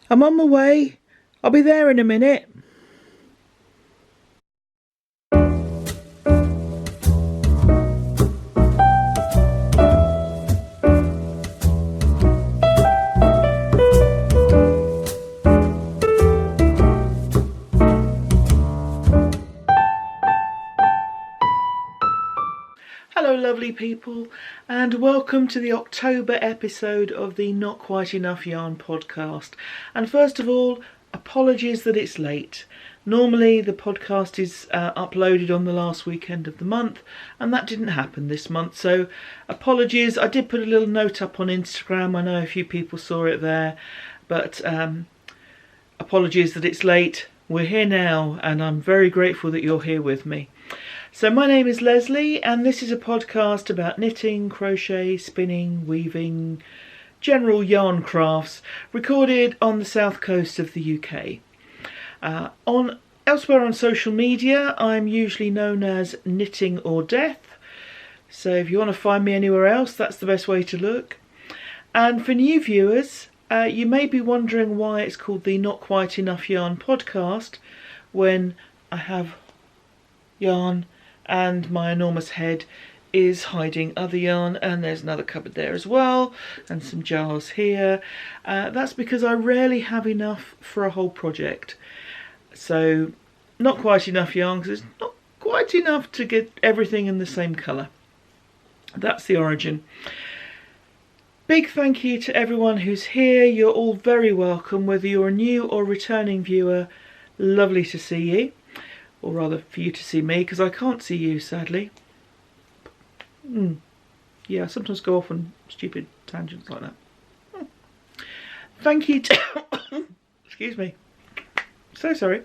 I'm on my way. I'll be there in a minute. Hello lovely people, and welcome to the October episode of the Not Quite Enough Yarn podcast. And first of all, apologies that it's late. Normally the podcast is uploaded on the last weekend of the month, and that didn't happen this month, so apologies. I did put a little note up on Instagram. I know a few people saw it there, but apologies that it's late. We're here now, and I'm very grateful that you're here with me. So my name is Leslie, and this is a podcast about knitting, crochet, spinning, weaving, general yarn crafts, recorded on the south coast of the UK. Elsewhere on social media, I'm usually known as knittingordeath. So if you want to find me anywhere else, that's the best way to look. And for new viewers, you may be wondering why it's called the Not Quite Enough Yarn podcast when I have yarn and my enormous head is hiding other yarn, and there's another cupboard there as well, and some jars here. That's because I rarely have enough for a whole project. So not quite enough yarn because it's not quite enough to get everything in the same colour. That's the origin. Big thank you to everyone who's here. You're all very welcome, whether you're a new or returning viewer. Lovely to see you. Or rather for you to see me, because I can't see you, sadly. Yeah, I sometimes go off on stupid tangents like that. Thank you to... Excuse me. So sorry.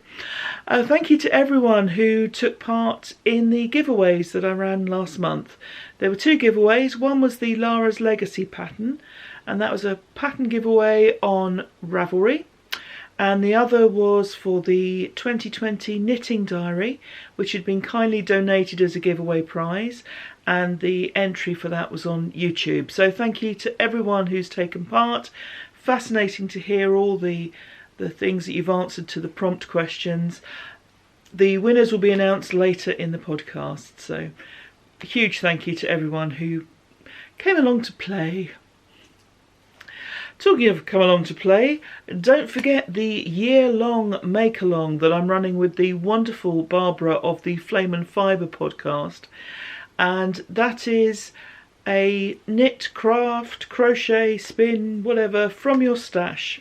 Thank you to everyone who took part in the giveaways that I ran last month. There were two giveaways. One was the Lara's Legacy pattern, and that was a pattern giveaway on Ravelry. And the other was for the 2020 knitting diary, which had been kindly donated as a giveaway prize, and the entry for that was on YouTube. So thank you to everyone who's taken part. Fascinating to hear all the things that you've answered to the prompt questions. The winners will be announced later in the podcast, so a huge thank you to everyone who came along to play. Talking of come along to play, don't forget the year-long make-along that I'm running with the wonderful Barbara of the Flame and Fibre podcast. And that is a knit, craft, crochet, spin, whatever, from your stash.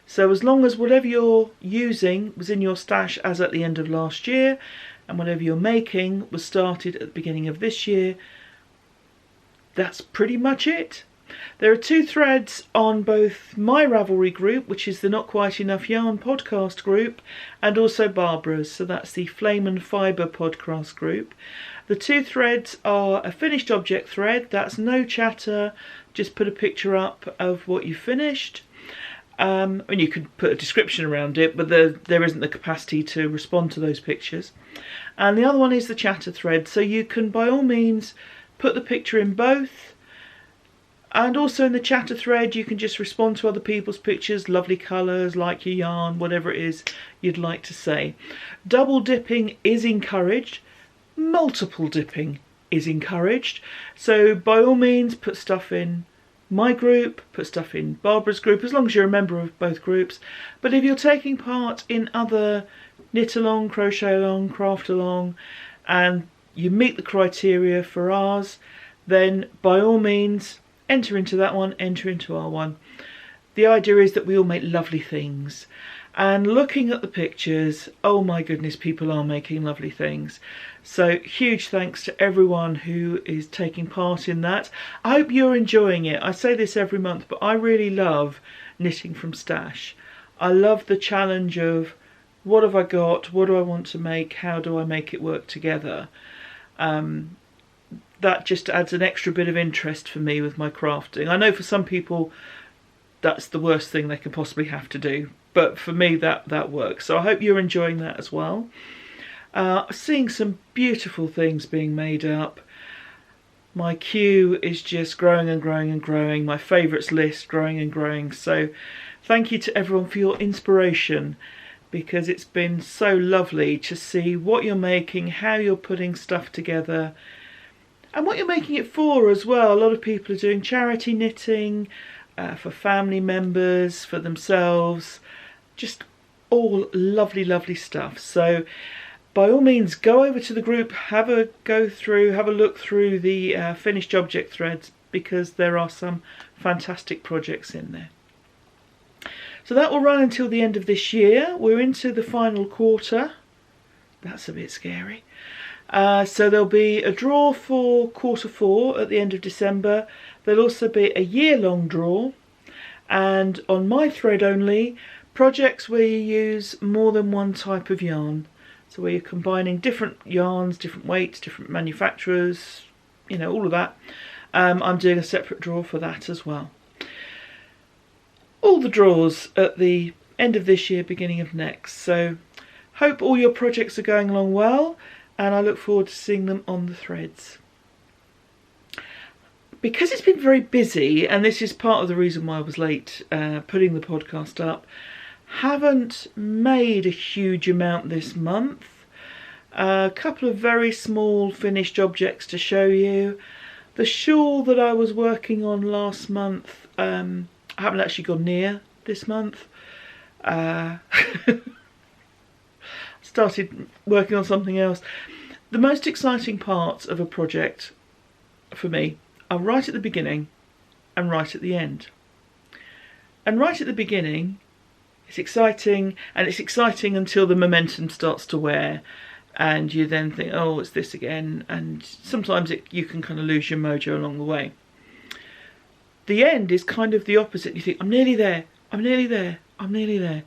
So as long as whatever you're using was in your stash as at the end of last year, and whatever you're making was started at the beginning of this year, that's pretty much it. There are two threads on both my Ravelry group, which is the Not Quite Enough Yarn podcast group, and also Barbara's, so that's the Flame and Fibre podcast group. The two threads are a finished object thread, that's no chatter, just put a picture up of what you finished. I mean, you could put a description around it, but there isn't the capacity to respond to those pictures. And the other one is the chatter thread, so you can by all means put the picture in both. And also in the chatter thread, you can just respond to other people's pictures, lovely colours, like your yarn, whatever it is you'd like to say. Double dipping is encouraged. Multiple dipping is encouraged. So by all means, put stuff in my group, put stuff in Barbara's group, as long as you're a member of both groups. But if you're taking part in other knit along, crochet along, craft along, and you meet the criteria for ours, then by all means, enter into that one, enter into our one. The idea is that we all make lovely things. And looking at the pictures, oh my goodness, people are making lovely things. So huge thanks to everyone who is taking part in that. I hope you're enjoying it. I say this every month, but I really love knitting from stash. I love the challenge of what have I got, what do I want to make, how do I make it work together. That just adds an extra bit of interest for me with my crafting. I know for some people that's the worst thing they could possibly have to do, but for me that works. So I hope you're enjoying that as well. Seeing some beautiful things being made up. My queue is just growing and growing and growing. My favourites list growing and growing. So thank you to everyone for your inspiration, because it's been so lovely to see what you're making, how you're putting stuff together, and what you're making it for as well. A lot of people are doing charity knitting, for family members, for themselves, just all lovely, lovely stuff. So by all means, go over to the group, have a look through the finished object threads, because there are some fantastic projects in there. So that will run until the end of this year. We're into the final quarter. That's a bit scary. So there'll be a draw for quarter 4 at the end of December. There'll also be a year-long draw, and on my thread only, projects where you use more than one type of yarn. So where you're combining different yarns, different weights, different manufacturers, you know, all of that. I'm doing a separate draw for that as well. All the draws at the end of this year, beginning of next. So hope all your projects are going along well, and I look forward to seeing them on the threads. Because it's been very busy, and this is part of the reason why I was late putting the podcast up, haven't made a huge amount this month. A couple of very small finished objects to show you. The shawl that I was working on last month, I haven't actually gone near this month. Started working on something else. The most exciting parts of a project for me are right at the beginning and right at the end. And right at the beginning, it's exciting, and it's exciting until the momentum starts to wear, and you then think, oh, it's this again, and sometimes you can kind of lose your mojo along the way. The end is kind of the opposite. You think, I'm nearly there, I'm nearly there, I'm nearly there.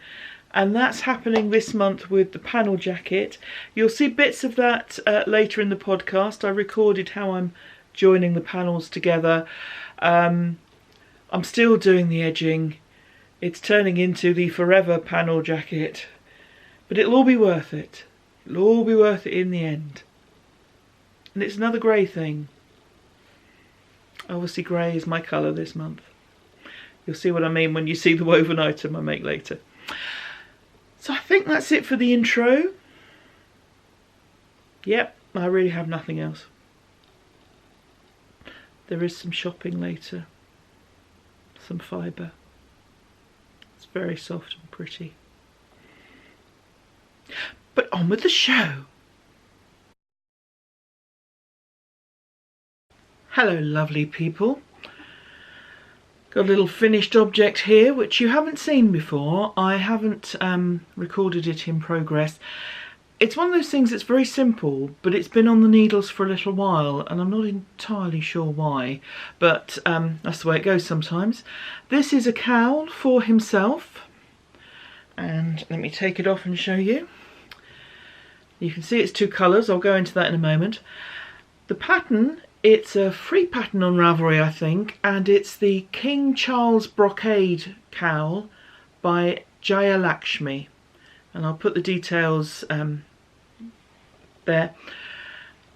And that's happening this month with the panel jacket. You'll see bits of that later in the podcast. I recorded how I'm joining the panels together. I'm still doing the edging. It's turning into the forever panel jacket, but it'll all be worth it. It'll all be worth it in the end. And it's another grey thing. Obviously grey is my colour this month. You'll see what I mean when you see the woven item I make later. So I think that's it for the intro. Yep, I really have nothing else. There is some shopping later. Some fibre. It's very soft and pretty. But on with the show. Hello lovely people. Got a little finished object here which you haven't seen before. I haven't recorded it in progress. It's one of those things that's very simple, but it's been on the needles for a little while, and I'm not entirely sure why, but that's the way it goes sometimes. This is a cowl for himself, and let me take it off and show you. You can see it's 2 colours. I'll go into that in a moment. The pattern, it's a free pattern on Ravelry, I think, and it's the King Charles Brocade cowl by Jayalakshmi, and I'll put the details there.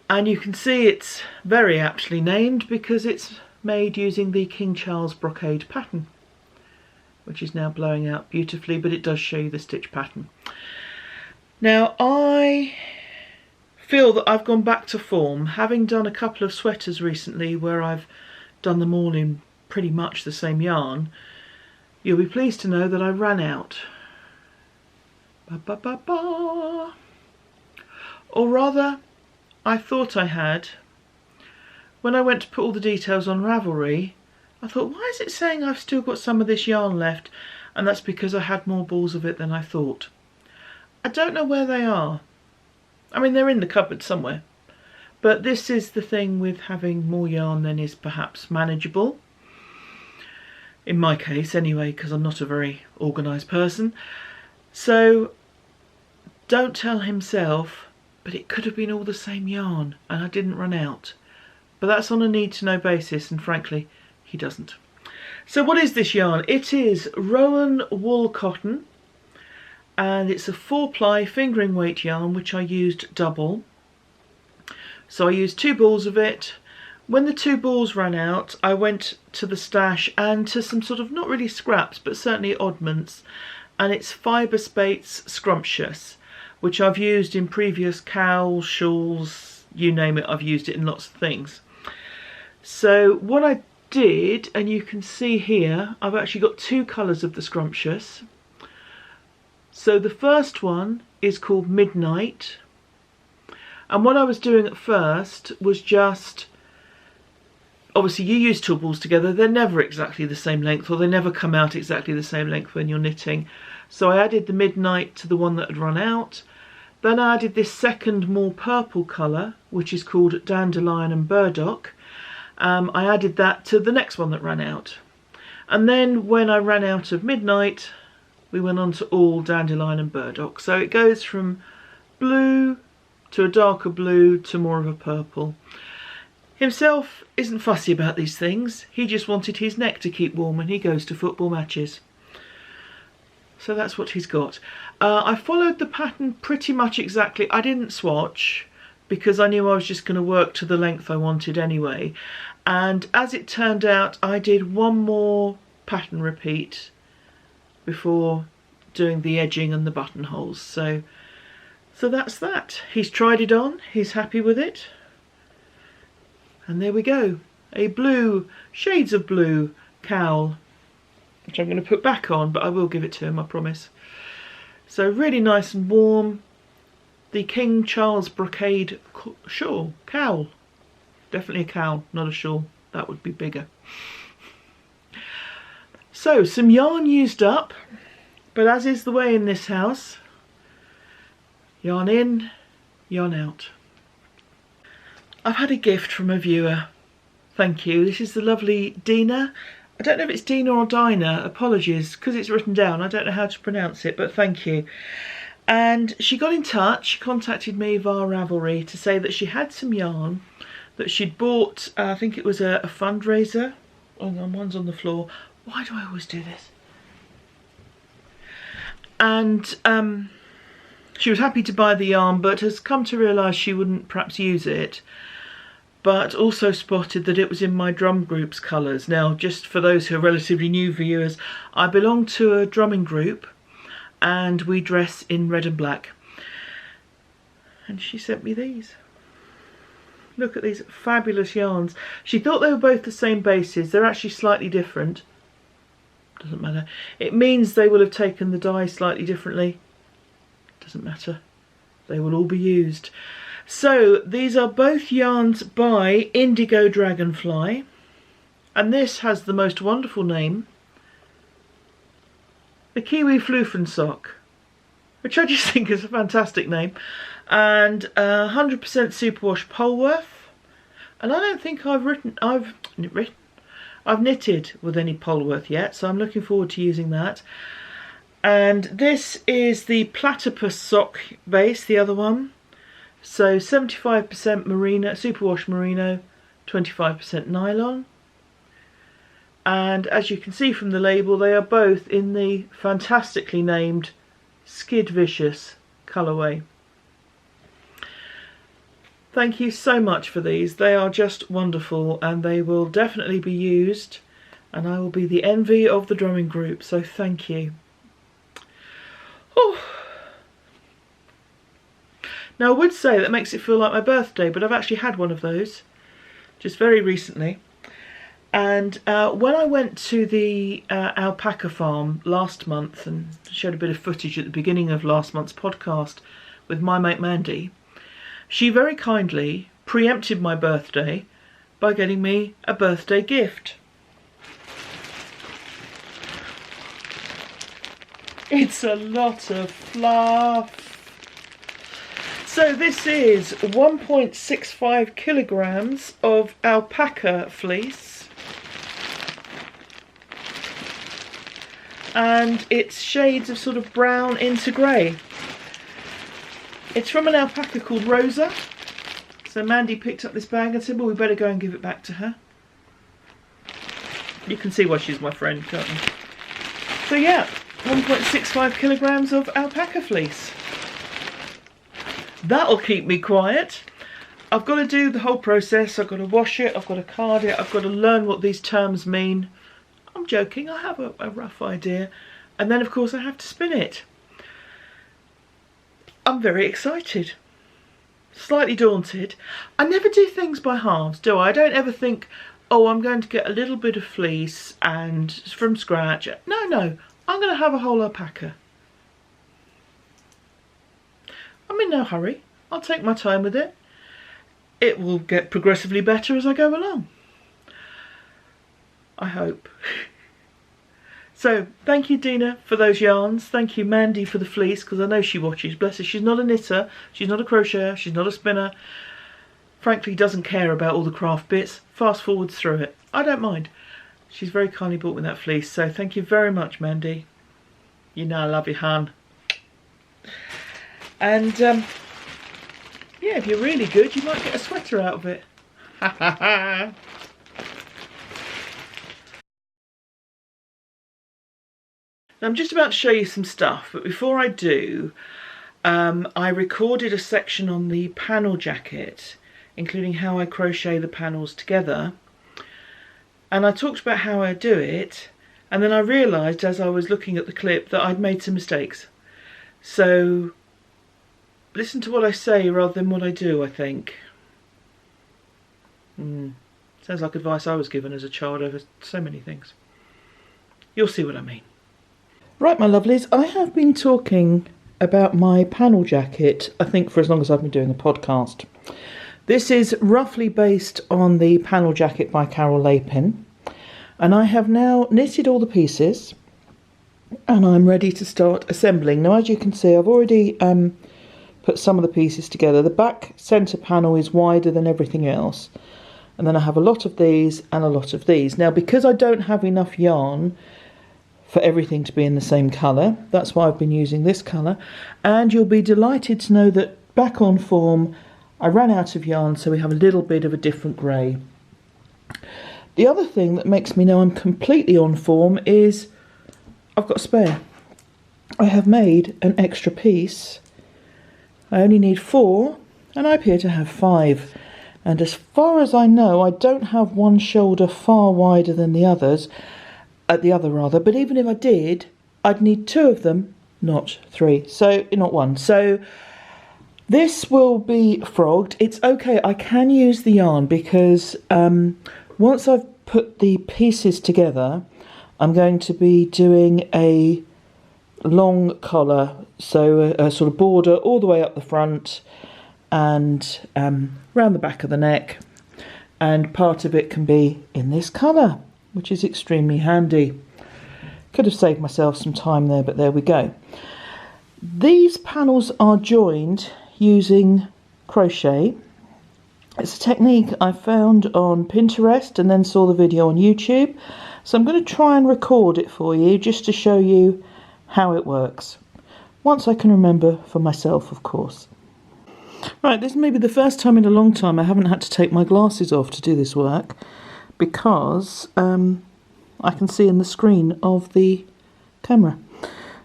And you can see it's very aptly named because it's made using the King Charles Brocade pattern, which is now blowing out beautifully, but it does show you the stitch pattern. Now I feel that I've gone back to form, having done a couple of sweaters recently where I've done them all in pretty much the same yarn. You'll be pleased to know that I ran out. Or rather, I thought I had. When I went to put all the details on Ravelry, I thought, why is it saying I've still got some of this yarn left? And that's because I had more balls of it than I thought. I don't know where they are. I mean, they're in the cupboard somewhere. But this is the thing with having more yarn than is perhaps manageable. In my case, anyway, because I'm not a very organised person. So, don't tell himself, but it could have been all the same yarn and I didn't run out. But that's on a need-to-know basis, and frankly, he doesn't. So what is this yarn? It is Rowan wool cotton, and it's a 4-ply fingering weight yarn which I used double. So I used 2 balls of it When the 2 balls ran out, I went to the stash and to some sort of, not really scraps, but certainly oddments. And it's Fyperspates Scrumptious, which I've used in previous cowls, shawls, you name it, I've used it in lots of things. So what I did, and you can see here, I've actually got 2 colours of the Scrumptious. So the first one is called Midnight. And what I was doing at first was just, obviously you use 2 balls together, they're never exactly the same length, or they never come out exactly the same length when you're knitting. So I added the Midnight to the one that had run out. Then I added this second more purple colour, which is called Dandelion and Burdock. I added that to the next one that ran out. And then when I ran out of Midnight, we went on to all Dandelion and Burdock. So it goes from blue to a darker blue to more of a purple. Himself isn't fussy about these things. He just wanted his neck to keep warm when he goes to football matches. So that's what he's got. I followed the pattern pretty much exactly. I didn't swatch because I knew I was just going to work to the length I wanted anyway. And as it turned out, I did one more pattern repeat before doing the edging and the buttonholes. So that's that. He's tried it on. He's happy with it. And there we go. A blue, shades of blue cowl, which I'm going to put back on, but I will give it to him, I promise. So really nice and warm. The King Charles Brocade shawl, cowl. Definitely a cowl, not a shawl. That would be bigger. So some yarn used up, but as is the way in this house, yarn in, yarn out. I've had a gift from a viewer. Thank you. This is the lovely Dina. I don't know if it's Dina or Dinah. Apologies, because it's written down. I don't know how to pronounce it, but thank you. And she got in touch, contacted me via Ravelry to say that she had some yarn that she'd bought. I think it was a fundraiser. Oh, one's on the floor. Why do I always do this? And she was happy to buy the yarn, but has come to realise she wouldn't perhaps use it. But also spotted that it was in my drum group's colours. Now, just for those who are relatively new viewers, I belong to a drumming group and we dress in red and black. And she sent me these. Look at these fabulous yarns. She thought they were both the same bases. They're actually slightly different. Doesn't matter. It means they will have taken the dye slightly differently. Doesn't matter. They will all be used. So these are both yarns by Indigo Dragonfly, and this has the most wonderful name, the Kiwi Floof Sock, which I just think is a fantastic name, and 100% superwash Polworth. And I don't think I've knitted with any Polworth yet, so I'm looking forward to using that. And this is the Platypus sock base, the other one. So 75% merino, superwash merino, 25% nylon. And as you can see from the label, they are both in the fantastically named Skid Vicious colourway. Thank you so much for these. They are just wonderful and they will definitely be used, and I will be the envy of the drumming group, so thank you. Oh. Now I would say that makes it feel like my birthday, but I've actually had one of those just very recently. And when I went to the alpaca farm last month and showed a bit of footage at the beginning of last month's podcast with my mate Mandy, she very kindly preempted my birthday by getting me a birthday gift. It's a lot of fluff. So this is 1.65 kilograms of alpaca fleece, and it's shades of sort of brown into grey. It's from an alpaca called Rosa. So Mandy picked up this bag and said, well, we better go and give it back to her. You can see why she's my friend, can't you? So yeah, 1.65 kilograms of alpaca fleece. That'll keep me quiet. I've got to do the whole process. I've got to wash it, I've got to card it, I've got to learn what these terms mean. I'm joking, I have a rough idea. And then of course I have to spin it. I'm very excited. Slightly daunted. I never do things by halves, do I? I don't ever think, oh, I'm going to get a little bit of fleece and from scratch. No, I'm going to have a whole alpaca. I'm in no hurry. I'll take my time with it. It will get progressively better as I go along. I hope. So, thank you, Dina, for those yarns. Thank you, Mandy, for the fleece, because I know she watches. Bless her. She's not a knitter. She's not a crocheter. She's not a spinner. Frankly, doesn't care about all the craft bits. Fast forwards through it. I don't mind. She's very kindly bought me that fleece. So, thank you very much, Mandy. You know I love you, hon. And, yeah, if you're really good, you might get a sweater out of it. Ha ha ha. Now I'm just about to show you some stuff, but before I do, I recorded a section on the panel jacket, including how I crochet the panels together. And I talked about how I do it, and then I realised as I was looking at the clip that I'd made some mistakes. So listen to what I say rather than what I do, I think. Sounds like advice I was given as a child over so many things. You'll see what I mean. Right, my lovelies, I have been talking about my panel jacket, I think, for as long as I've been doing a podcast. This is roughly based on the panel jacket by Lapin, and I have now knitted all the pieces, and I'm ready to start assembling. Now, as you can see, I've already put some of the pieces together. The back centre panel is wider than everything else, and then I have a lot of these and a lot of these. Now, because I don't have enough yarn for everything to be in the same colour, that's why I've been using this colour, and you'll be delighted to know that back on form I ran out of yarn, so we have a little bit of a different grey. The other thing that makes me know I'm completely on form is I've got a spare. I have made an extra piece. I only need 4 and I appear to have 5, and as far as I know I don't have one shoulder far wider than the others, but even if I did, I'd need 2 of them, not 3, so not 1. So this will be frogged. It's okay, I can use the yarn because once I've put the pieces together, I'm going to be doing a long collar, so a sort of border all the way up the front and round the back of the neck, and part of it can be in this colour, which is extremely handy. Could have saved myself some time there, but there we go. These panels are joined using crochet. It's a technique I found on Pinterest and then saw the video on YouTube. So I'm going to try and record it for you just to show you how it works. Once I can remember for myself, of course. Right, this may be the first time in a long time I haven't had to take my glasses off to do this work, because I can see in the screen of the camera,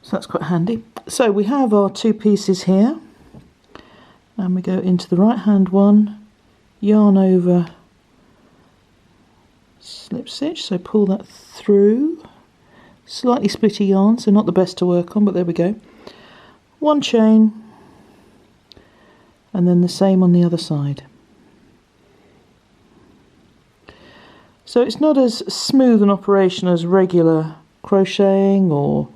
so that's quite handy. So we have our 2 pieces here, and we go into the right hand one, yarn over, slip stitch, so pull that through, slightly splitty yarn, so not the best to work on, but there we go. 1 chain, and then the same on the other side. So it's not as smooth an operation as regular crocheting or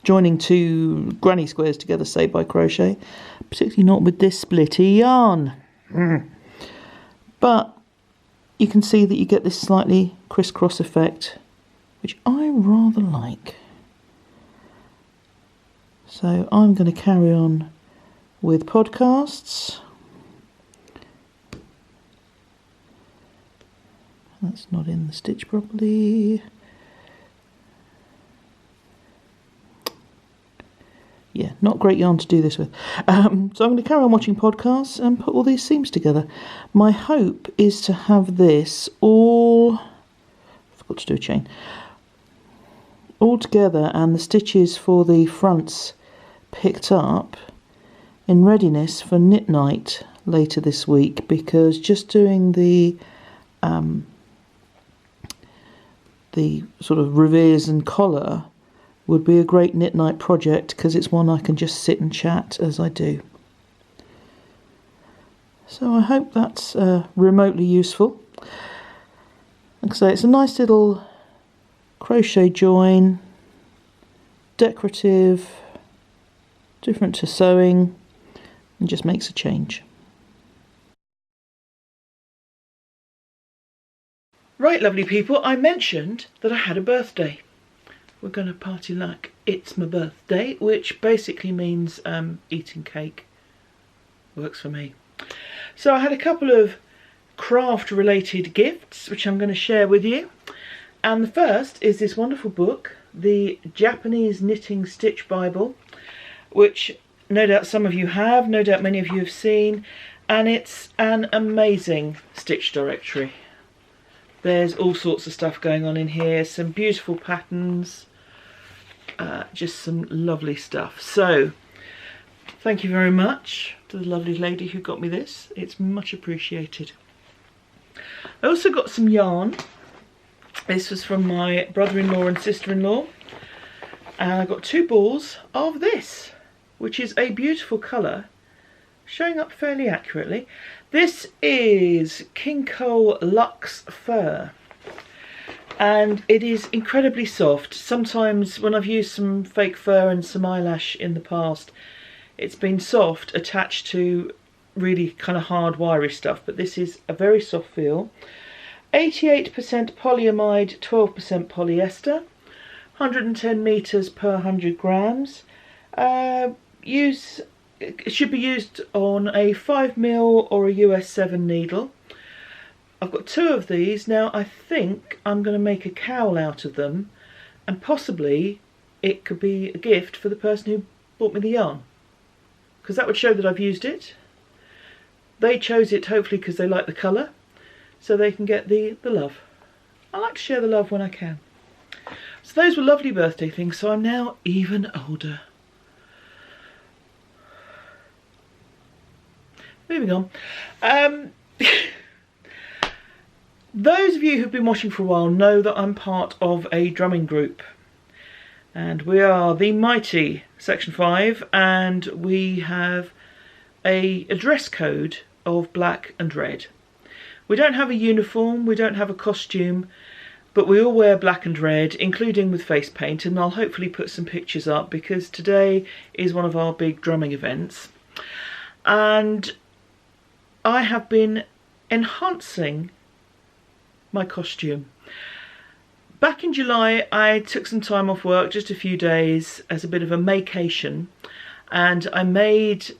joining 2 granny squares together, say, by crochet, particularly not with this splitty yarn. But you can see that you get this slightly crisscross effect, which I rather like. So I'm going to carry on with podcasts. That's not in the stitch properly. Yeah, not great yarn to do this with. So I'm going to carry on watching podcasts and put all these seams together. My hope is to have this all, I forgot to do a chain, all together and the stitches for the fronts picked up in readiness for knit night later this week, because just doing the sort of revers and collar would be a great knit night project, because it's one I can just sit and chat as I do. So I hope that's remotely useful. Like I say, it's a nice little crochet join, decorative, different to sewing, and just makes a change. Right, lovely people, I mentioned that I had a birthday. We're going to party like it's my birthday, which basically means eating cake. Works for me. So I had a couple of craft related gifts which I'm going to share with you. And the first is this wonderful book, the Japanese Knitting Stitch Bible, which no doubt some of you have, no doubt many of you have seen, and it's an amazing stitch directory. There's all sorts of stuff going on in here, some beautiful patterns, just some lovely stuff. So thank you very much to the lovely lady who got me this. It's much appreciated. I also got some yarn. This was from my brother-in-law and sister-in-law. And I got 2 balls of this, which is a beautiful colour, showing up fairly accurately. This is Cole Lux Fur, and it is incredibly soft. Sometimes when I've used some fake fur and some eyelash in the past, it's been soft attached to really kind of hard wiry stuff, but this is a very soft feel. 88% polyamide, 12% polyester, 110 meters per 100 grams. It should be used on a 5mm or a US 7 needle. I've got 2 of these. Now I think I'm going to make a cowl out of them, and possibly it could be a gift for the person who bought me the yarn, because that would show that I've used it. They chose it hopefully because they like the colour, so they can get the love. I like to share the love when I can. So those were lovely birthday things, so I'm now even older. Moving on. Those of you who've been watching for a while know that I'm part of a drumming group, and we are the mighty Section 5, and we have a dress code of black and red. We don't have a uniform, we don't have a costume, but we all wear black and red, including with face paint, and I'll hopefully put some pictures up because today is one of our big drumming events. And I have been enhancing my costume. Back in July I took some time off work, just a few days, as a bit of a maycation, and I made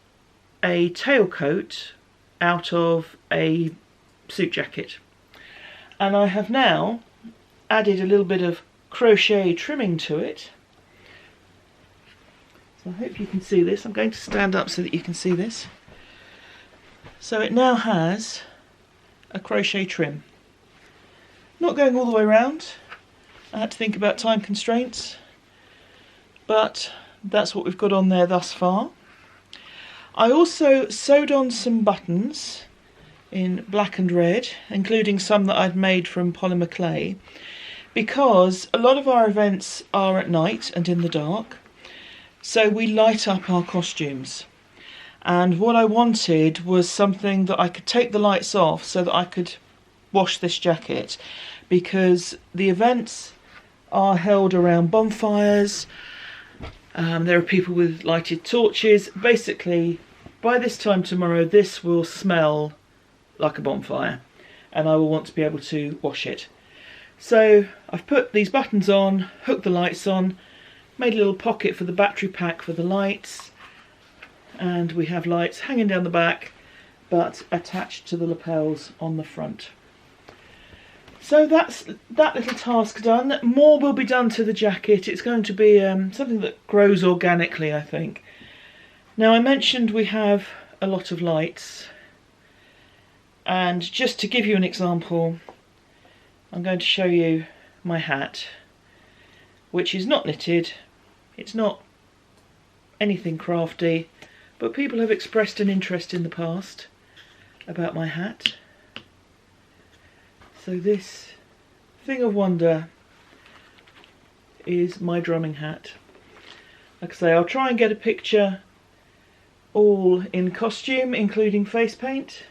a tailcoat out of a suit jacket, and I have now added a little bit of crochet trimming to it. So I hope you can see this. I'm going to stand up so that you can see this. So it now has a crochet trim. Not going all the way around. I had to think about time constraints, but that's what we've got on there thus far. I also sewed on some buttons in black and red, including some that I'd made from polymer clay, because a lot of our events are at night and in the dark, so we light up our costumes. And what I wanted was something that I could take the lights off so that I could wash this jacket, because the events are held around bonfires. There are people with lighted torches. Basically, by this time tomorrow, this will smell like a bonfire, and I will want to be able to wash it. So I've put these buttons on, hooked the lights on, made a little pocket for the battery pack for the lights, and we have lights hanging down the back but attached to the lapels on the front. So that's that little task done. More will be done to the jacket. It's going to be something that grows organically, I think. Now, I mentioned we have a lot of lights, and just to give you an example, I'm going to show you my hat, which is not knitted. It's not anything crafty, but people have expressed an interest in the past about my hat. So this thing of wonder is my drumming hat. Like I say, I'll try and get a picture all in costume, including face paint,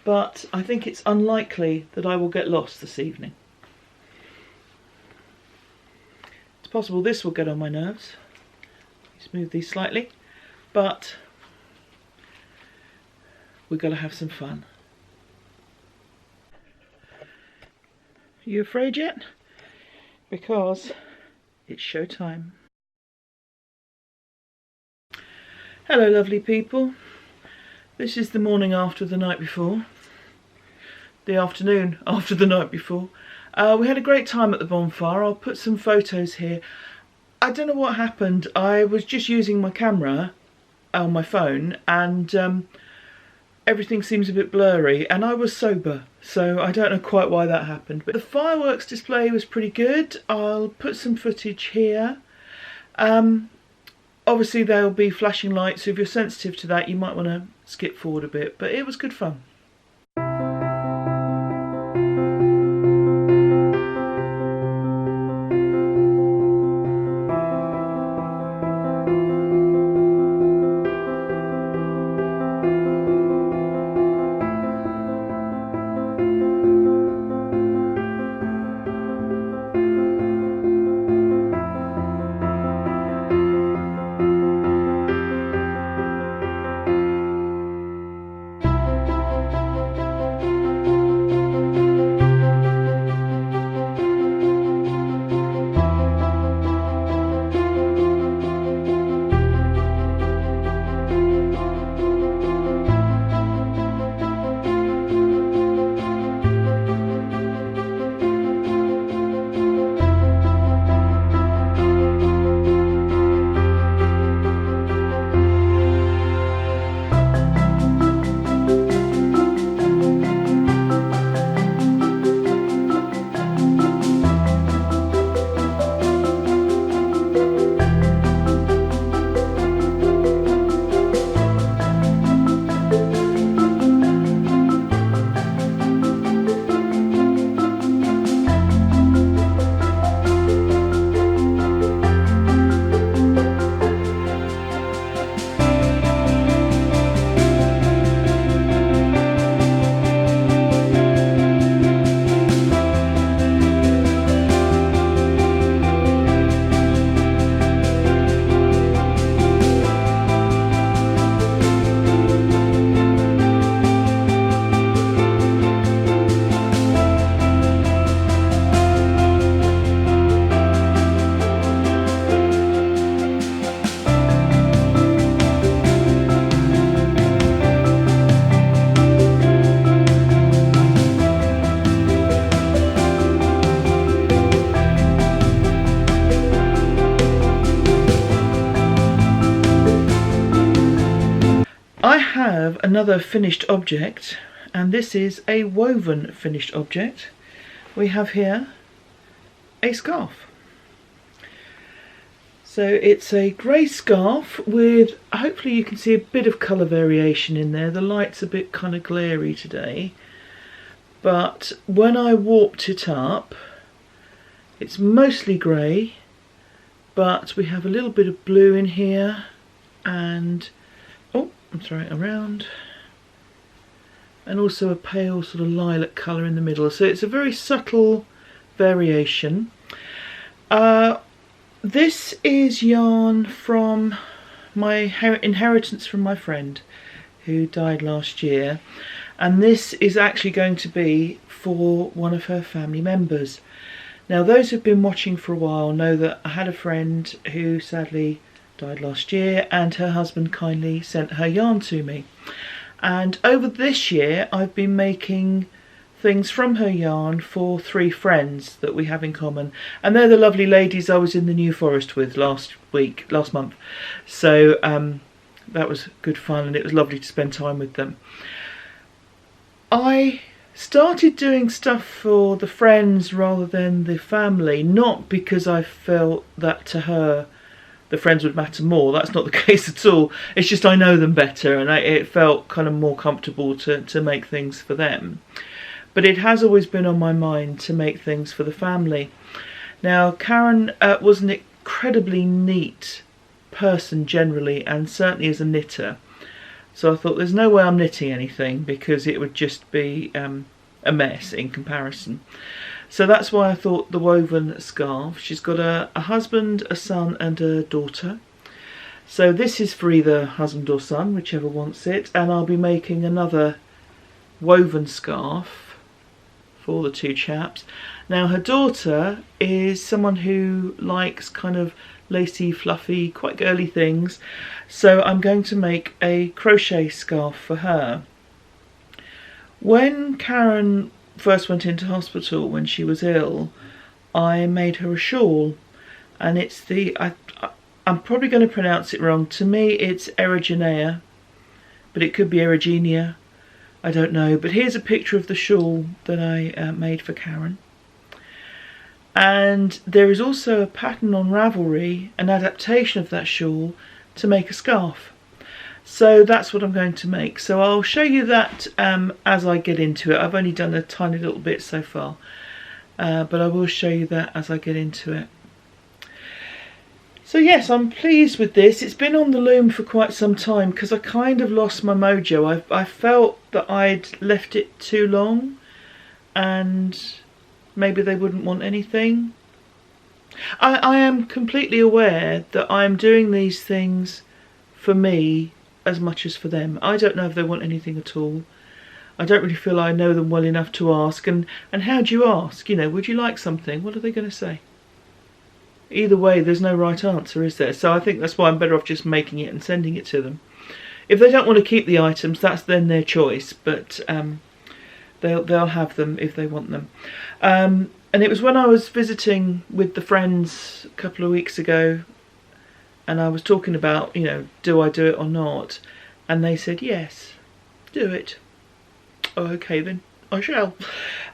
but I think it's unlikely that I will get lost this evening. It's possible this will get on my nerves. Smooth these slightly, but we've got to have some fun. Are you afraid yet? Because it's show time. Hello lovely people. This is the morning after the night before. The afternoon after the night before. We had a great time at the bonfire. I'll put some photos here. I don't know what happened. I was just using my camera on my phone and everything seems a bit blurry, and I was sober, so I don't know quite why that happened. But the fireworks display was pretty good. I'll put some footage here. Obviously there'll be flashing lights, so if you're sensitive to that you might want to skip forward a bit, but it was good fun. I have another finished object, and this is a woven finished object. We have here a scarf. So it's a grey scarf with, hopefully you can see a bit of colour variation in there. The light's a bit kind of glary today, but when I warped it up, it's mostly grey, but we have a little bit of blue in here, and I'm throwing it around, and also a pale sort of lilac colour in the middle. So it's a very subtle variation. This is yarn from my inheritance from my friend who died last year, and this is actually going to be for one of her family members. Now those who've been watching for a while know that I had a friend who sadly died last year, and her husband kindly sent her yarn to me, and over this year I've been making things from her yarn for 3 friends that we have in common, and they're the lovely ladies I was in the New Forest with last month, so that was good fun and it was lovely to spend time with them. I started doing stuff for the friends rather than the family, not because I felt that to her the friends would matter more. That's not the case at all. It's just I know them better, and it felt kind of more comfortable to make things for them. But it has always been on my mind to make things for the family. Now, Karen was an incredibly neat person generally, and certainly as a knitter. So I thought there's no way I'm knitting anything, because it would just be a mess in comparison. So that's why I thought the woven scarf. She's got a husband, a son and a daughter. So this is for either husband or son, whichever wants it. And I'll be making another woven scarf for the two chaps. Now her daughter is someone who likes kind of lacy, fluffy, quite girly things. So I'm going to make a crochet scarf for her. When Karen first went into hospital when she was ill, I made her a shawl, and it's the I'm probably going to pronounce it wrong. To me it's Eriginea, but it could be Erigenia, I don't know. But here's a picture of the shawl that I made for Karen. And there is also a pattern on Ravelry, an adaptation of that shawl, to make a scarf. So that's what I'm going to make. So I'll show you that as I get into it. I've only done a tiny little bit so far, but I will show you that as I get into it. So yes, I'm pleased with this. It's been on the loom for quite some time because I kind of lost my mojo. I felt that I'd left it too long and maybe they wouldn't want anything. I am completely aware that I'm doing these things for me as much as for them. I don't know if they want anything at all. I don't really feel I know them well enough to ask. And how do you ask? You know, would you like something? What are they going to say? Either way, there's no right answer, is there? So I think that's why I'm better off just making it and sending it to them. If they don't want to keep the items, that's then their choice. But they'll have them if they want them. And it was when I was visiting with the friends a couple of weeks ago, and I was talking about, you know, do I do it or not? And they said, yes, do it. Oh, okay, then I shall.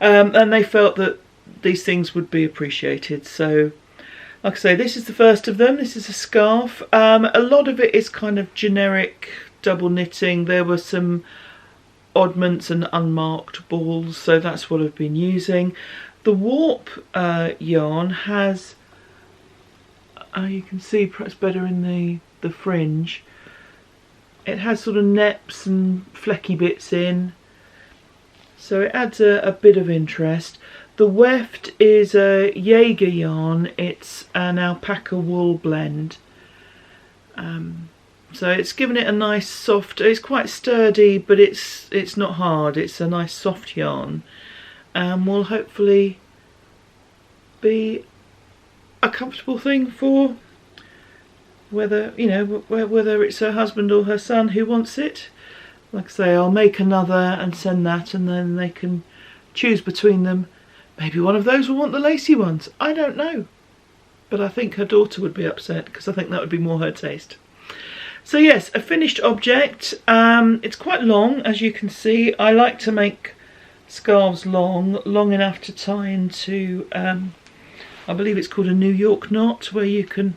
And they felt that these things would be appreciated. So, like I say, this is the first of them. This is a scarf. A lot of it is kind of generic double knitting. There were some oddments and unmarked balls, so that's what I've been using. The warp yarn has, you can see perhaps better in the fringe, it has sort of neps and flecky bits in, so it adds a bit of interest. The weft is a Jaegar yarn. It's an alpaca wool blend, so it's given it a nice soft, it's quite sturdy, but it's not hard. It's a nice soft yarn, and will hopefully be a comfortable thing for whether, you know, whether it's her husband or her son who wants it. Like I say, I'll make another and send that, and then they can choose between them. Maybe one of those will want the lacy ones. I don't know, but I think her daughter would be upset because I think that would be more her taste. So yes, a finished object. It's quite long, as you can see. I like to make scarves long enough to tie into, I believe it's called a New York knot, where you can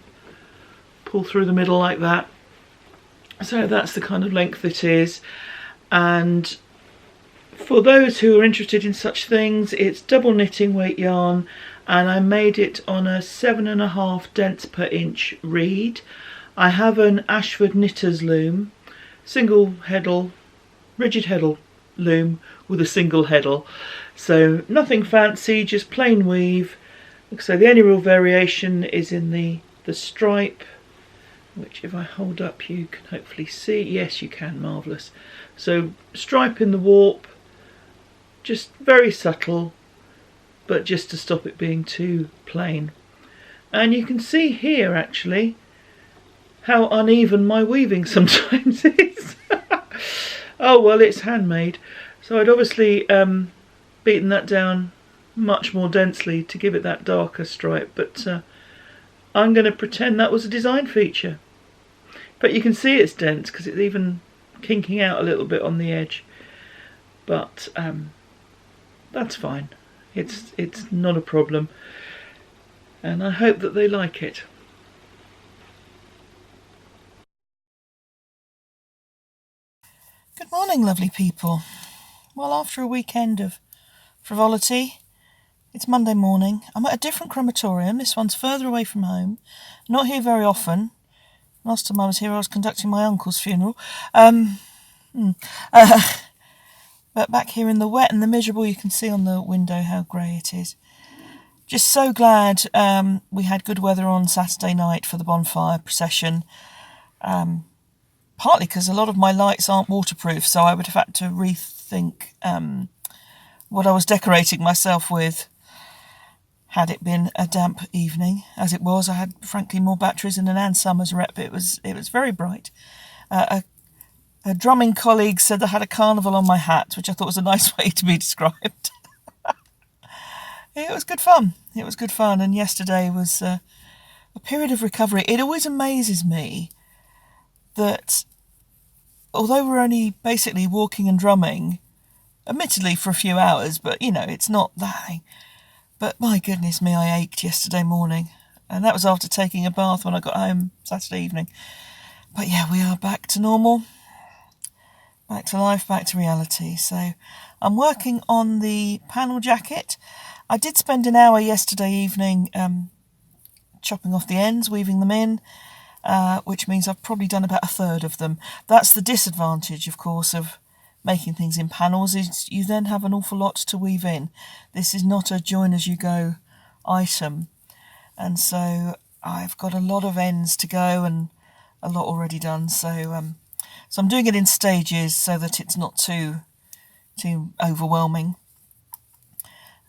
pull through the middle like that. So that's the kind of length it is. And for those who are interested in such things, it's double knitting weight yarn, and I made it on a 7.5 dents per inch reed. I have an Ashford Knitters loom, single heddle, rigid heddle loom with a single heddle. So nothing fancy, just plain weave. So the only real variation is in the stripe, which if I hold up you can hopefully see. Yes, you can, marvellous. So stripe in the warp, just very subtle, but just to stop it being too plain. And you can see here actually how uneven my weaving sometimes is. Oh well, it's handmade, so I'd obviously beaten that down much more densely to give it that darker stripe, but I'm going to pretend that was a design feature. But you can see it's dense because it's even kinking out a little bit on the edge, but that's fine. It's not a problem, and I hope that they like it. Morning, lovely people. Well, after a weekend of frivolity, it's Monday morning. I'm at a different crematorium. This one's further away from home. Not here very often. Last time I was here, I was conducting my uncle's funeral. But back here in the wet and the miserable, you can see on the window how grey it is. Just so glad we had good weather on Saturday night for the bonfire procession. Partly because a lot of my lights aren't waterproof, so I would have had to rethink what I was decorating myself with had it been a damp evening. As it was, I had, frankly, more batteries than an Ann Summers rep. It was very bright. A drumming colleague said I had a carnival on my hat, which I thought was a nice way to be described. It was good fun. It was good fun, and yesterday was a period of recovery. It always amazes me that although we're only basically walking and drumming, admittedly for a few hours, but, you know, it's not that thing. But my goodness me, I ached yesterday morning. And that was after taking a bath when I got home Saturday evening. But yeah, we are back to normal. Back to life, back to reality. So I'm working on the panel jacket. I did spend an hour yesterday evening chopping off the ends, weaving them in, which means I've probably done about a third of them. That's the disadvantage, of course, of making things in panels, is you then have an awful lot to weave in. This is not a join-as-you-go item. And so I've got a lot of ends to go and a lot already done. So I'm doing it in stages so that it's not too overwhelming.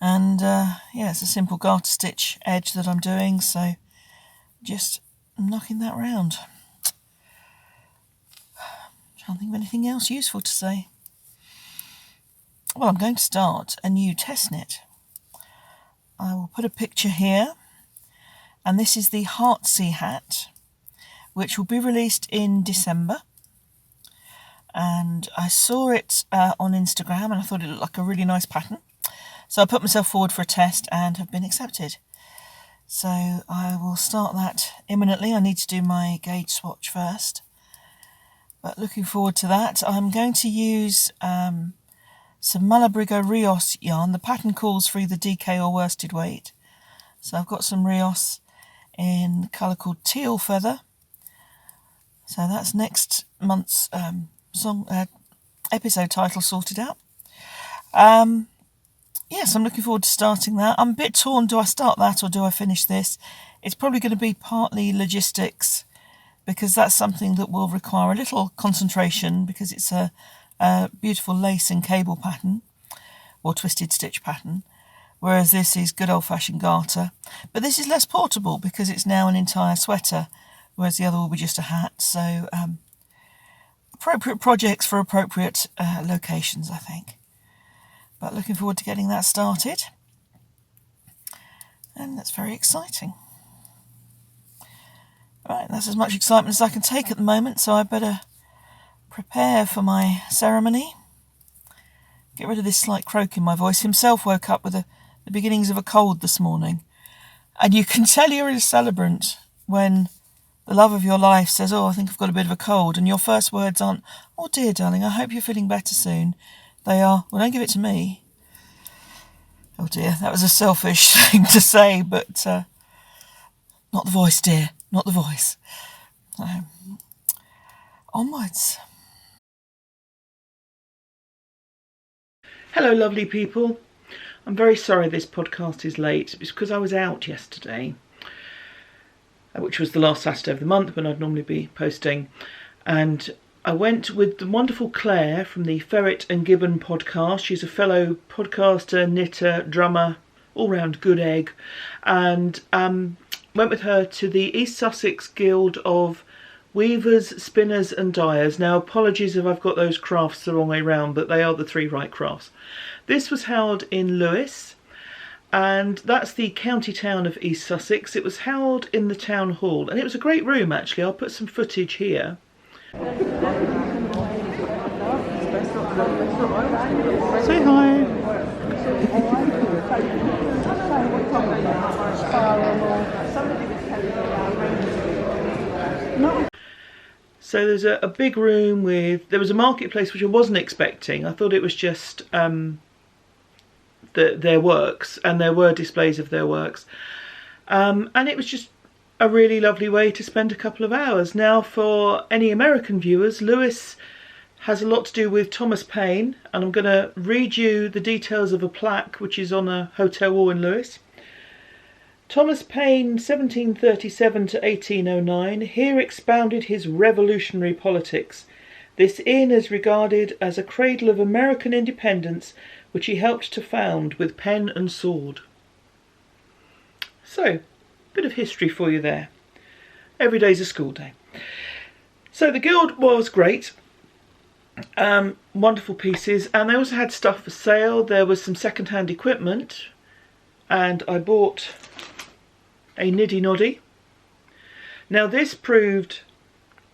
And yeah, it's a simple garter stitch edge that I'm doing, so just knocking that round. Can't think of anything else useful to say. Well, I'm going to start a new test knit. I will put a picture here, and this is the Heartsea hat, which will be released in December. And I saw it on Instagram, and I thought it looked like a really nice pattern. So I put myself forward for a test and have been accepted. So I will start that imminently. I need to do my gauge swatch first. But looking forward to that. I'm going to use some Malabrigo Rios yarn. The pattern calls for either DK or worsted weight. So I've got some Rios in a colour called Teal Feather. So that's next month's episode title sorted out. Yes, I'm looking forward to starting that. I'm a bit torn, do I start that or do I finish this? It's probably going to be partly logistics, because that's something that will require a little concentration, because it's a beautiful lace and cable pattern, or twisted stitch pattern, whereas this is good old-fashioned garter. But this is less portable because it's now an entire sweater, whereas the other will be just a hat. So appropriate projects for appropriate locations, I think. But looking forward to getting that started. And that's very exciting. Right, that's as much excitement as I can take at the moment, so I better prepare for my ceremony. Get rid of this slight croak in my voice. Himself woke up with the beginnings of a cold this morning. And you can tell you're a celebrant when the love of your life says, oh, I think I've got a bit of a cold, and your first words aren't, oh dear darling, I hope you're feeling better soon. They are, well, don't give it to me. Oh dear, that was a selfish thing to say, but not the voice, dear, not the voice. Onwards. Hello, lovely people. I'm very sorry this podcast is late. It's because I was out yesterday, which was the last Saturday of the month when I'd normally be posting, and I went with the wonderful Claire from the Ferret and Gibbon podcast. She's a fellow podcaster, knitter, drummer, all-round good egg, and went with her to the East Sussex Guild of Weavers, Spinners and Dyers. Now, apologies if I've got those crafts the wrong way round, but they are the three right crafts. This was held in Lewes, and that's the county town of East Sussex. It was held in the town hall, and it was a great room, actually. I'll put some footage here. Say hi. So there's a big room with, there was a marketplace which I wasn't expecting. I thought it was just their works, and there were displays of their works. And it was just a really lovely way to spend a couple of hours. Now, for any American viewers, Lewis has a lot to do with Thomas Paine, and I'm going to read you the details of a plaque which is on a hotel wall in Lewis. Thomas Paine, 1737 to 1809, here expounded his revolutionary politics. This inn is regarded as a cradle of American independence, which he helped to found with pen and sword. So, bit of history for you there. Every day's a school day. So the guild was great. Wonderful pieces, and they also had stuff for sale. There was some second-hand equipment, and I bought a niddy noddy. Now this proved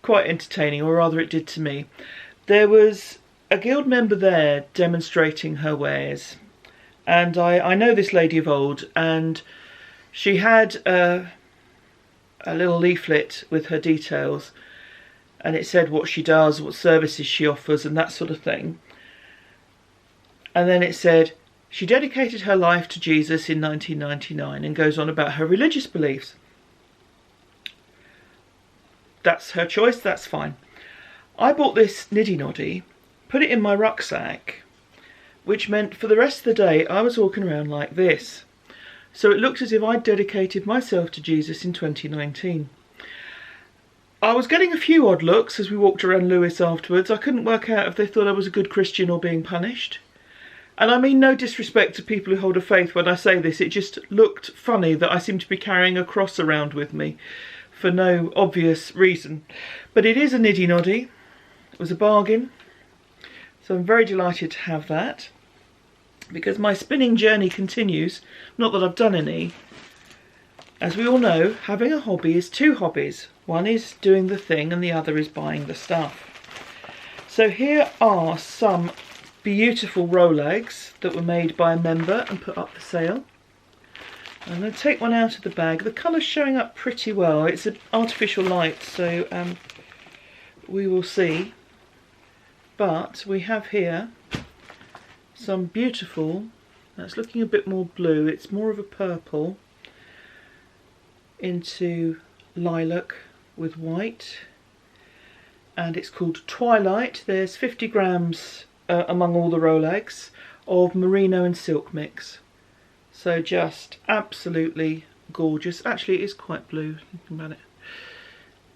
quite entertaining, or rather it did to me. There was a guild member there demonstrating her wares, and I know this lady of old, and she had a little leaflet with her details, and it said what she does, what services she offers, and that sort of thing. And then it said she dedicated her life to Jesus in 1999, and goes on about her religious beliefs. That's her choice, that's fine. I bought this niddy noddy, put it in my rucksack, which meant for the rest of the day I was walking around like this. So it looked as if I'd dedicated myself to Jesus in 2019. I was getting a few odd looks as we walked around Lewis afterwards. I couldn't work out if they thought I was a good Christian or being punished. And I mean no disrespect to people who hold a faith when I say this, it just looked funny that I seemed to be carrying a cross around with me for no obvious reason. But it is a niddy noddy. It was a bargain. So I'm very delighted to have that, because my spinning journey continues. Not that I've done any. As we all know, having a hobby is two hobbies. One is doing the thing and the other is buying the stuff. So here are some beautiful Rolex that were made by a member and put up for sale. I'm going to take one out of the bag. The colour's showing up pretty well. It's an artificial light, so we will see. But we have here some beautiful, that's looking a bit more blue, it's more of a purple, into lilac with white, and it's called Twilight. There's 50 grams among all the Rolex of merino and silk mix. So just absolutely gorgeous. Actually it is quite blue, thinking about it.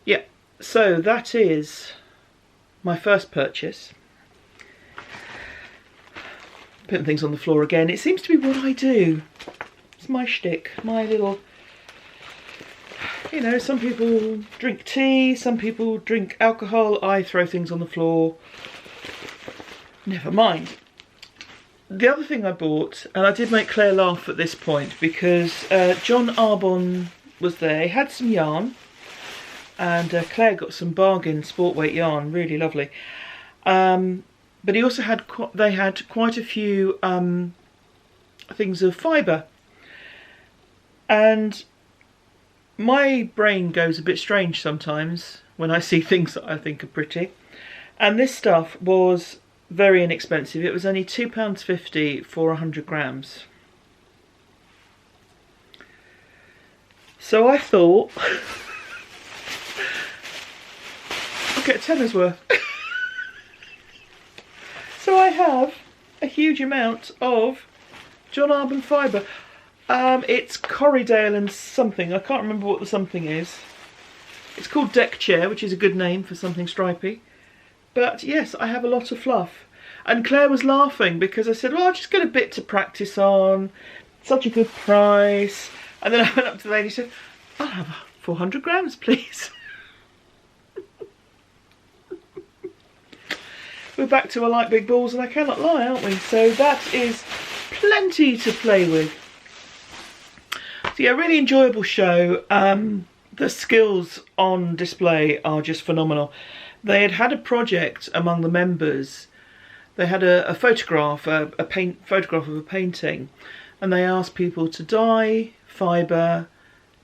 Yeah, so that is my first purchase. Putting things on the floor again. It seems to be what I do. It's my shtick, my little, you know, some people drink tea, some people drink alcohol. I throw things on the floor. Never mind. The other thing I bought, and I did make Claire laugh at this point, because John Arbon was there. He had some yarn, and Claire got some bargain sport weight yarn, really lovely. But he also had, they had quite a few things of fibre. And my brain goes a bit strange sometimes when I see things that I think are pretty. And this stuff was very inexpensive. It was only £2.50 for 100 grams. So I thought, I'll get a tenner's worth. So I have a huge amount of John Arbon fibre. It's Corriedale and something. I can't remember what the something is. It's called Deck Chair, which is a good name for something stripy. But yes, I have a lot of fluff. And Claire was laughing because I said, well, I'll just get a bit to practice on. Such a good price. And then I went up to the lady and said, I'll have 400 grams, please. We're back to I like big balls and I cannot lie, aren't we? So that is plenty to play with. So yeah, really enjoyable show. The skills on display are just phenomenal. They had had a project among the members. They had a photograph, photograph of a painting, and they asked people to dye, fibre,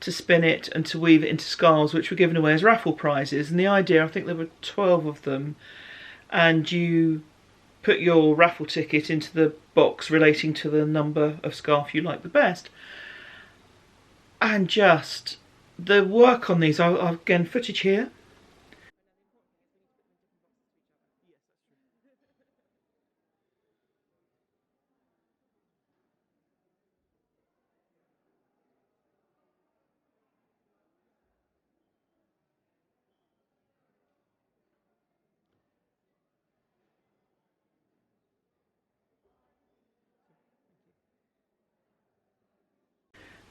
to spin it and to weave it into scarves, which were given away as raffle prizes. And the idea, I think there were 12 of them, and you put your raffle ticket into the box relating to the number of scarf you like the best. And just the work on these, again, footage here.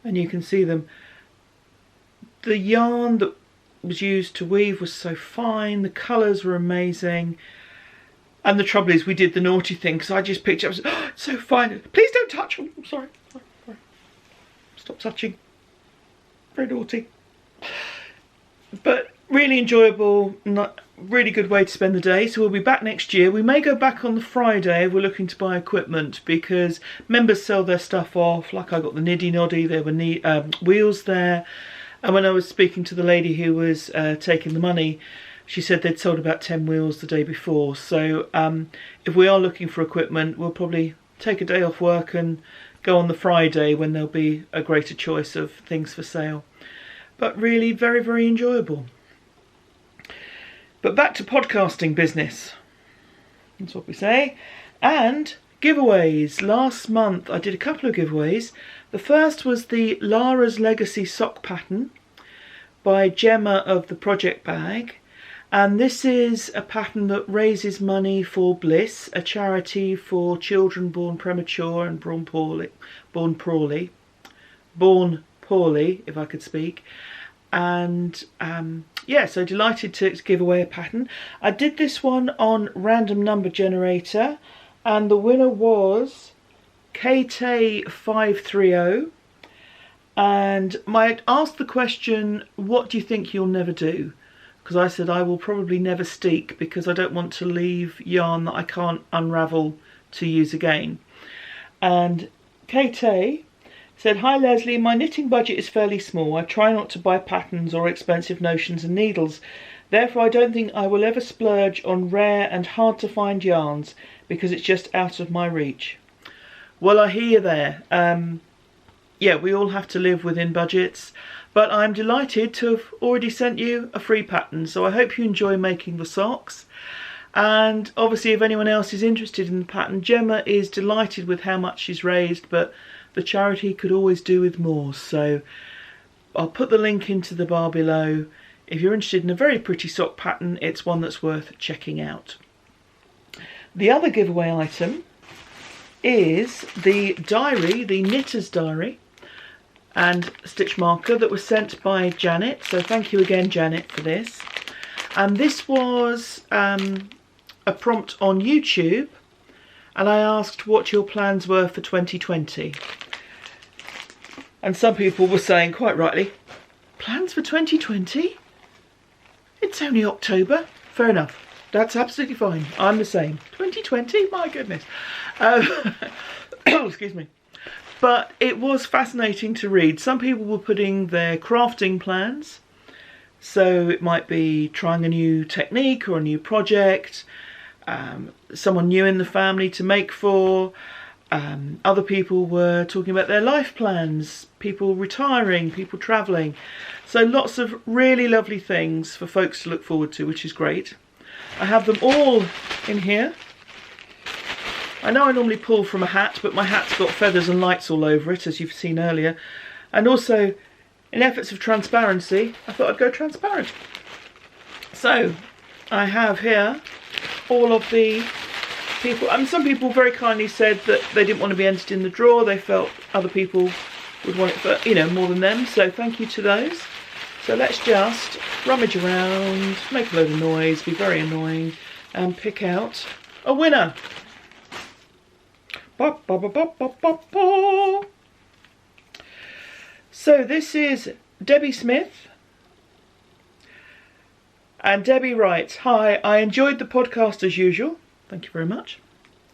And you can see them. The yarn that was used to weave was so fine, the colours were amazing, and the trouble is we did the naughty thing, because I just picked it up and said, oh, it's so fine, please don't touch. Oh, I'm sorry. Stop touching. Very naughty. But really enjoyable, really good way to spend the day. So we'll be back next year. We may go back on the Friday if we're looking to buy equipment, because members sell their stuff off. Like I got the Niddy Noddy, there were wheels there. And when I was speaking to the lady who was taking the money, she said they'd sold about 10 wheels the day before. So if we are looking for equipment, we'll probably take a day off work and go on the Friday when there'll be a greater choice of things for sale. But really very, very enjoyable. But back to podcasting business. That's what we say. And giveaways. Last month I did a couple of giveaways. The first was the Lara's Legacy sock pattern by Gemma of the Project Bag. And this is a pattern that raises money for Bliss, a charity for children born premature and born poorly, if I could speak. And yeah, so delighted to give away a pattern. I did this one on random number generator, and the winner was KT530. And I asked the question, what do you think you'll never do? Because I said I will probably never steek, because I don't want to leave yarn that I can't unravel to use again. And KT said, hi Leslie, my knitting budget is fairly small. I try not to buy patterns or expensive notions and needles. Therefore I don't think I will ever splurge on rare and hard to find yarns, because it's just out of my reach. Well, I hear you there. Yeah, we all have to live within budgets, but I'm delighted to have already sent you a free pattern, so I hope you enjoy making the socks. And obviously if anyone else is interested in the pattern, Gemma is delighted with how much she's raised, but the charity could always do with more, so I'll put the link into the bar below. If you're interested in a very pretty sock pattern, it's one that's worth checking out. The other giveaway item is the diary, the Knitter's Diary and stitch marker that was sent by Janet, so thank you again Janet for this. And this was a prompt on YouTube, and I asked what your plans were for 2020. And some people were saying, quite rightly, plans for 2020? It's only October. Fair enough. That's absolutely fine. I'm the same. 2020? My goodness. Excuse me. But it was fascinating to read. Some people were putting their crafting plans. So it might be trying a new technique or a new project, someone new in the family to make for. Other people were talking about their life plans, people retiring, people travelling. So lots of really lovely things for folks to look forward to, which is great. I have them all in here. I know I normally pull from a hat, but my hat's got feathers and lights all over it, as you've seen earlier. And also, in efforts of transparency, I thought I'd go transparent. So, I have here all of the people, and some people very kindly said that they didn't want to be entered in the draw. They felt other people would want it for, you know, more than them. So thank you to those. So let's just rummage around, make a load of noise, be very annoying, and pick out a winner. Ba, ba, ba, ba, ba, ba, ba. So this is Debbie Smith. And Debbie writes, hi, I enjoyed the podcast as usual. Thank you very much.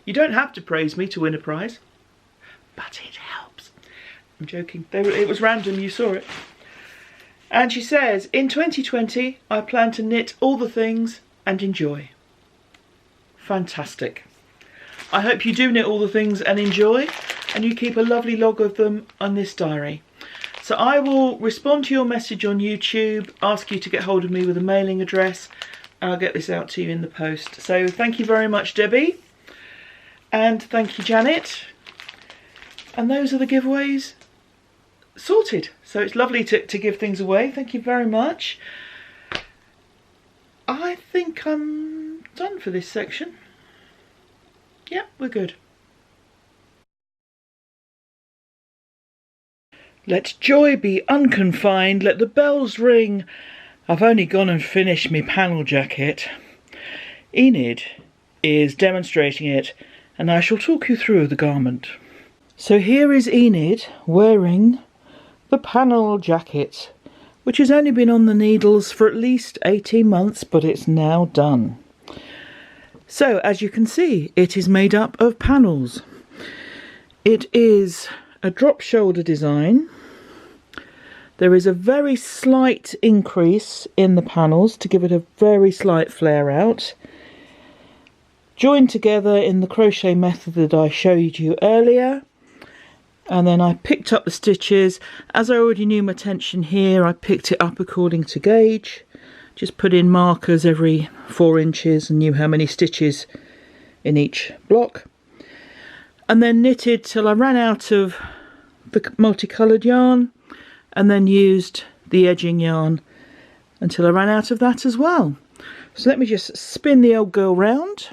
You don't have to praise me to win a prize, but it helps. I'm joking. It was random, you saw it. And she says, in 2020, I plan to knit all the things and enjoy. Fantastic. I hope you do knit all the things and enjoy, and you keep a lovely log of them on this diary. So I will respond to your message on YouTube, ask you to get hold of me with a mailing address, and I'll get this out to you in the post. So thank you very much, Debbie. And thank you, Janet. And those are the giveaways sorted. So it's lovely to give things away. Thank you very much. I think I'm done for this section. Yep, we're good. Let joy be unconfined, let the bells ring. I've only gone and finished me panel jacket. Enid is demonstrating it, and I shall talk you through the garment. So here is Enid wearing the panel jacket, which has only been on the needles for at least 18 months, but it's now done. So as you can see, it is made up of panels. It is a drop shoulder design. There is a very slight increase in the panels to give it a very slight flare out. Joined together in the crochet method that I showed you earlier. And then I picked up the stitches. As I already knew my tension here, I picked it up according to gauge. Just put in markers every 4 inches and knew how many stitches in each block. And then knitted till I ran out of the multicoloured yarn, and then used the edging yarn until I ran out of that as well. So let me just spin the old girl round.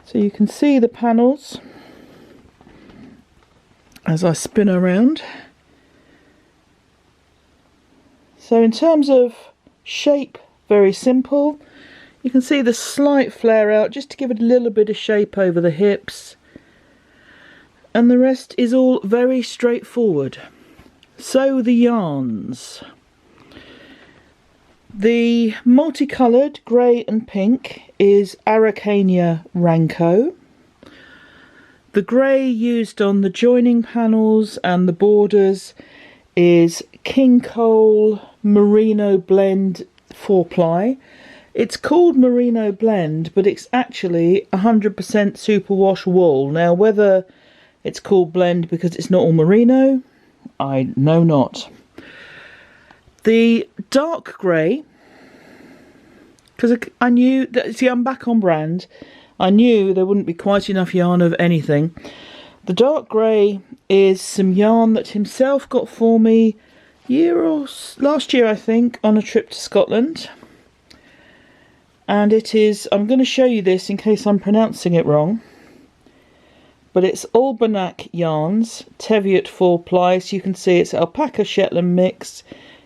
So you can see the panels as I spin around. So in terms of shape, very simple. You can see the slight flare out just to give it a little bit of shape over the hips. And the rest is all very straightforward. So the yarns. The multicoloured grey and pink is Araucania Ranco. The grey used on the joining panels and the borders is King Cole Merino Blend 4-ply. It's called Merino Blend, but it's actually 100% superwash wool. Now whether it's called blend because it's not all merino, I know not. The dark grey, because I knew that, see, I'm back on brand. I knew there wouldn't be quite enough yarn of anything. The dark grey is some yarn that himself got for me last year, I think, on a trip to Scotland. And it is, I'm going to show you this in case I'm pronouncing it wrong. But it's Albernac yarns, Teviot 4-ply, so you can see it's alpaca Shetland mix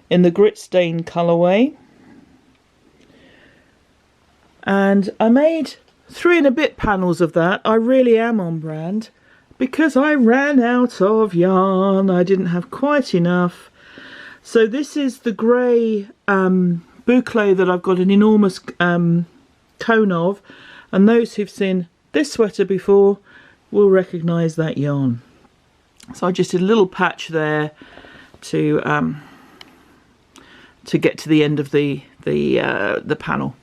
in the grit stain colourway. And I made 3 and a bit panels of that. I really am on brand because I ran out of yarn. I didn't have quite enough. So this is the grey boucle that I've got an enormous cone of, and those who've seen this sweater before will recognise that yarn. So I just did a little patch there to get to the end of the panel.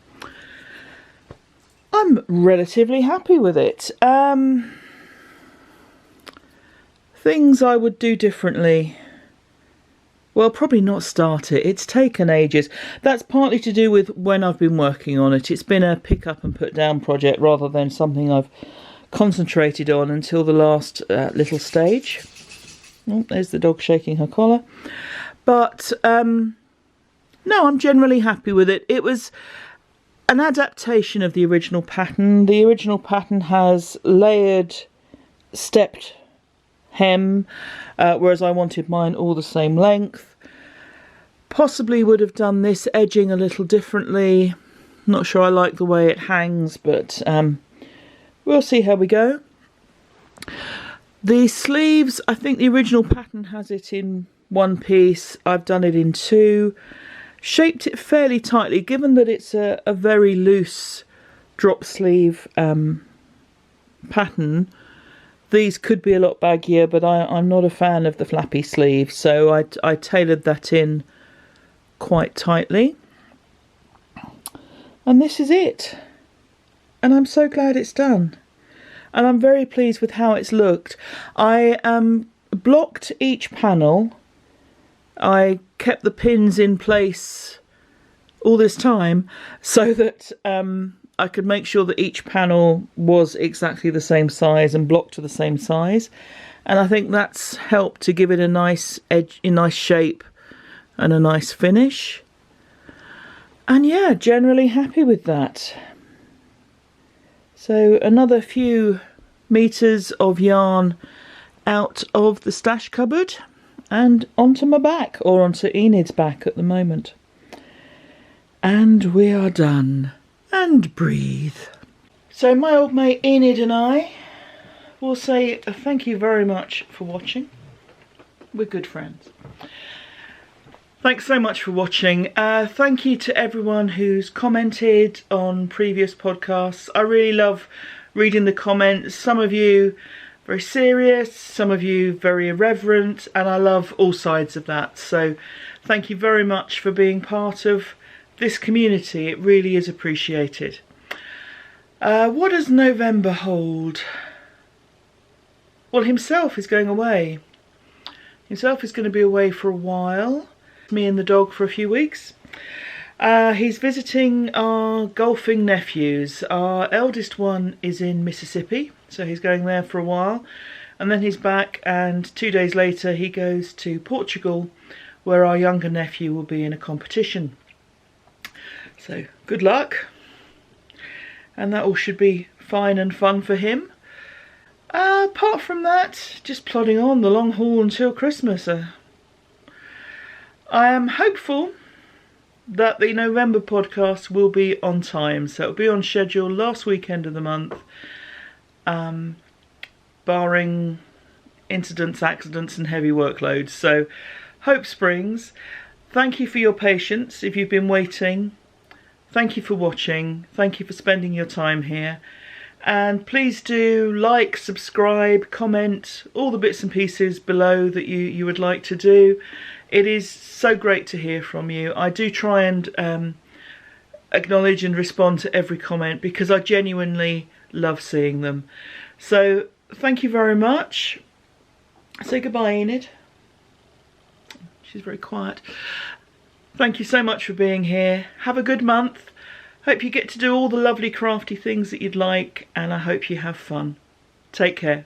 I'm relatively happy with it. Things I would do differently. Well, probably not start it. It's taken ages. That's partly to do with when I've been working on it. It's been a pick up and put down project rather than something I've concentrated on until the last little stage. Oh, there's the dog shaking her collar. But no, I'm generally happy with it. It was an adaptation of the original pattern. The original pattern has layered stepped hem, whereas I wanted mine all the same length. Possibly would have done this edging a little differently. Not sure I like the way it hangs, but we'll see how we go. The sleeves, I think the original pattern has it in 1 piece. I've done it in 2. Shaped it fairly tightly, given that it's a very loose drop sleeve pattern. These could be a lot baggier, but I'm not a fan of the flappy sleeve, so I tailored that in quite tightly. And this is it. And I'm so glad it's done. And I'm very pleased with how it's looked. I blocked each panel. I kept the pins in place all this time so that I could make sure that each panel was exactly the same size and blocked to the same size. And I think that's helped to give it a nice edge, a nice shape and a nice finish. And yeah, generally happy with that. So another few meters of yarn out of the stash cupboard and onto my back, or onto Enid's back at the moment. And we are done. And breathe. So my old mate Enid and I will say thank you very much for watching. We're good friends. Thanks so much for watching. Thank you to everyone who's commented on previous podcasts. I really love reading the comments. Some of you very serious, some of you very irreverent, and I love all sides of that. So thank you very much for being part of this community. It really is appreciated. What does November hold? Well, himself is going away. Himself is going to be away for a while. Me and the dog for a few weeks. He's visiting our golfing nephews. Our eldest one is in Mississippi, so he's going there for a while. And then he's back, and 2 days later he goes to Portugal, where our younger nephew will be in a competition. So good luck. And that all should be fine and fun for him. Apart from that, just plodding on the long haul until Christmas. I am hopeful that the November podcast will be on time, so it'll be on schedule last weekend of the month, barring incidents, accidents and heavy workloads. So hope springs. Thank you for your patience if you've been waiting. Thank you for watching. Thank you for spending your time here. And please do like, subscribe, comment, all the bits and pieces below that you would like to do. It is so great to hear from you. I do try and acknowledge and respond to every comment because I genuinely love seeing them. So thank you very much. Say goodbye, Enid. She's very quiet. Thank you so much for being here. Have a good month. Hope you get to do all the lovely crafty things that you'd like, and I hope you have fun. Take care.